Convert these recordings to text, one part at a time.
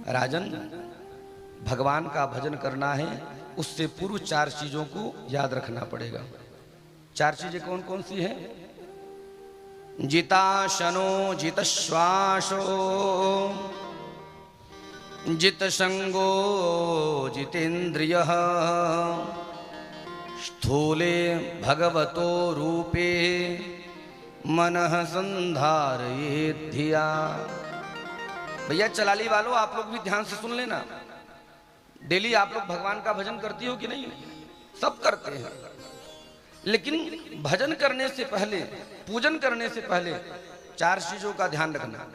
राजन, भगवान का भजन करना है, उससे पूर्व 4 चीजों को याद रखना पड़ेगा। 4 चीजें कौन कौन सी हैं? जिताशनो जितश्वासो जितसंगो जितेन्द्रियः स्थूले भगवतो रूपे मनः संधारयेत् धिया। भैया चलाली वालों, आप लोग भी ध्यान से सुन लेना। डेली आप लोग भगवान का भजन करती हो कि नहीं? सब करते हैं, लेकिन भजन करने से पहले, पूजन करने से पहले 4 चीजों का ध्यान रखना।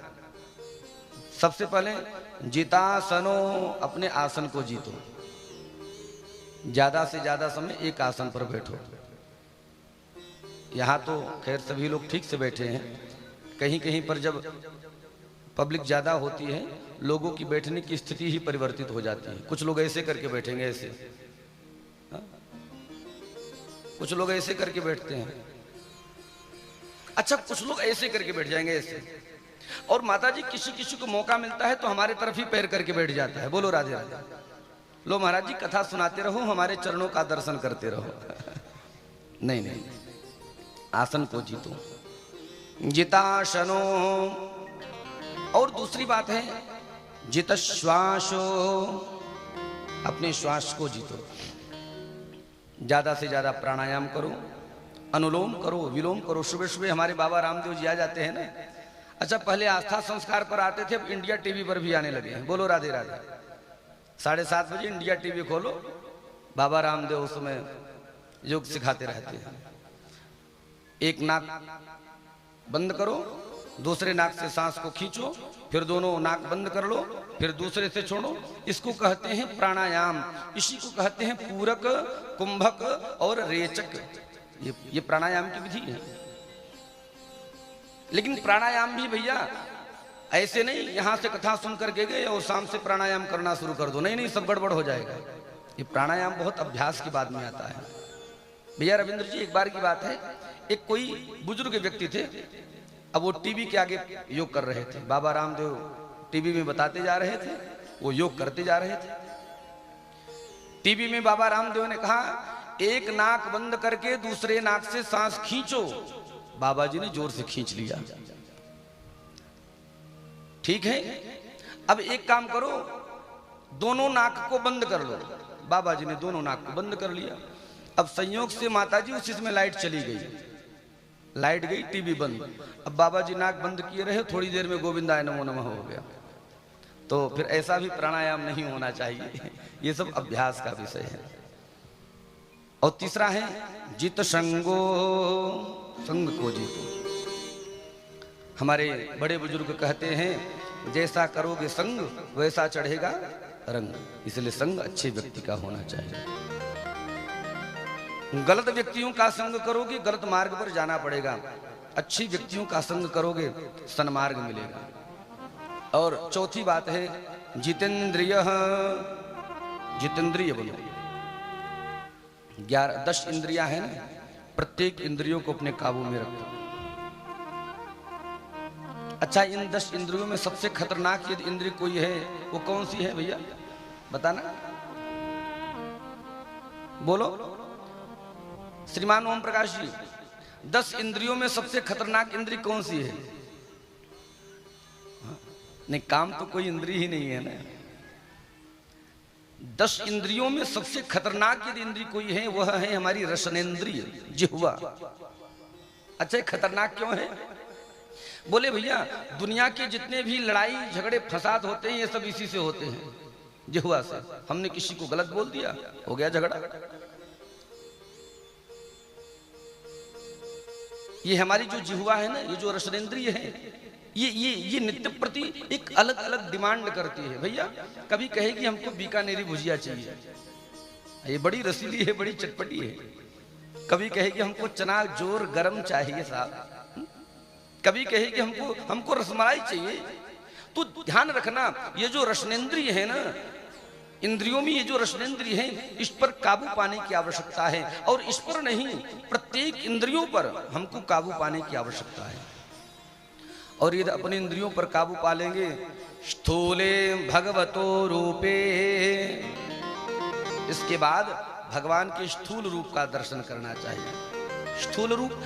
सबसे पहले जितासनो, अपने आसन को जीतो। ज्यादा से ज्यादा समय एक आसन पर बैठो। यहां तो खैर सभी लोग ठीक से बैठे हैं, कहीं कहीं पर जब पब्लिक ज्यादा होती है, लोगों की बैठने की स्थिति ही परिवर्तित हो जाती है। कुछ लोग ऐसे करके बैठेंगे, ऐसे, कुछ लोग ऐसे करके बैठते हैं। अच्छा, कुछ लोग ऐसे करके बैठ जाएंगे, ऐसे। और माता जी, किसी किसी को मौका मिलता है तो हमारे तरफ ही पैर करके बैठ जाता है। बोलो राधे राधे। लो महाराज जी, कथा सुनाते रहो, हमारे चरणों का दर्शन करते रहो। नहीं नहीं, आसन को जीतो। जिताशनो। और दूसरी बात है जितश्वासो, अपने श्वास को जीतो। ज्यादा से ज्यादा प्राणायाम करो, अनुलोम करो, विलोम करो। सुबह सुबह हमारे बाबा रामदेव जी आ जाते हैं ना। अच्छा, पहले आस्था संस्कार पर आते थे, अब इंडिया टीवी पर भी आने लगे हैं। बोलो राधे राधे। 7:30 बजे इंडिया टीवी खोलो, बाबा रामदेव उस समय योग सिखाते रहते हैं। एक नाक बंद करो, दूसरे नाक से सांस को खींचो, फिर दोनों नाक बंद कर लो, फिर दूसरे से छोड़ो। इसको कहते हैं प्राणायाम। इसी को कहते हैं पूरक, कुंभक और रेचक। ये प्राणायाम की विधि है। लेकिन प्राणायाम भी भैया ऐसे नहीं, यहां से कथा सुन करके गए और शाम से प्राणायाम करना शुरू कर दो। नहीं नहीं, सब गड़बड़ हो जाएगा। ये प्राणायाम बहुत अभ्यास के बाद में आता है। भैया रविंद्र जी, एक बार की बात है, एक कोई बुजुर्ग व्यक्ति थे। अब वो टीवी के आगे योग कर रहे थे। बाबा रामदेव टीवी में बताते जा रहे थे, वो योग करते जा रहे थे। टीवी में बाबा रामदेव ने कहा, एक नाक बंद करके दूसरे नाक से सांस खींचो। बाबा जी ने जोर से खींच लिया। ठीक है, अब एक काम करो, दोनों नाक को बंद कर लो। बाबा जी ने दोनों नाक को बंद कर लिया। अब संयोग से माता जी उसी में लाइट चली गई, लाइट गई, टीवी बंद। अब बाबा जी नाक बंद किए रहे, थोड़ी देर में गोविंदाय नमो नमः हो गया। तो फिर ऐसा भी प्राणायाम नहीं होना चाहिए। ये सब अभ्यास का विषय है। और तीसरा है जित संगो, संग को जीतो। हमारे बड़े बुजुर्ग कहते हैं, जैसा करोगे संग वैसा चढ़ेगा रंग। इसलिए संग अच्छे व्यक्ति का होना चाहिए। गलत व्यक्तियों का संग करोगे, गलत मार्ग पर जाना पड़ेगा। अच्छी व्यक्तियों का संग करोगे, सन्मार्ग मिलेगा। और चौथी बात है जितेंद्रिय, जितेंद्रिय बनो। 10 इंद्रियां हैं ना, प्रत्येक इंद्रियों को अपने काबू में रखो। अच्छा, इन 10 इंद्रियों में सबसे खतरनाक यदि इंद्रिय कोई है, वो कौन सी है भैया? बताना, बोलो श्रीमान ओम प्रकाश जी। 10 इंद्रियों में सबसे खतरनाक इंद्रिय कौन सी है? नहीं, काम तो कोई इंद्रिय ही नहीं है ना। 10 इंद्रियों में सबसे खतरनाक यदि इंद्रिय कोई है, वह है हमारी रसनेन्द्रिय, जिह्वा। अच्छा, खतरनाक क्यों है? बोले भैया, दुनिया के जितने भी लड़ाई झगड़े फसाद होते हैं, ये सब इसी से होते हैं, जिह्वा से। हमने किसी को गलत बोल दिया, हो गया झगड़ा। ये हमारी जो जिह्वा है ना, ये जो रसनेन्द्रिय है, ये नित्य प्रति एक अलग अलग डिमांड करती है। भैया कभी कहेगी हमको बीकानेरी भुजिया चाहिए, ये बड़ी रसीली है, बड़ी चटपटी है। कभी कहेगी हमको चना जोर गरम चाहिए साहब। कभी कहेगी हमको रसमलाई चाहिए। तो ध्यान रखना, ये जो रसनेन्द्रिय है ना, इंद्रियों में ये जो रसनेन्द्रिय है, इस पर काबू पाने की आवश्यकता है। और इस पर नहीं, प्रत्येक इंद्रियों पर हमको काबू पाने की आवश्यकता है। और यदि अपने इंद्रियों पर काबू पा लेंगे स्थूले भगवतो रूपे, इसके बाद भगवान के स्थूल रूप का दर्शन करना चाहिए। स्थूल रूप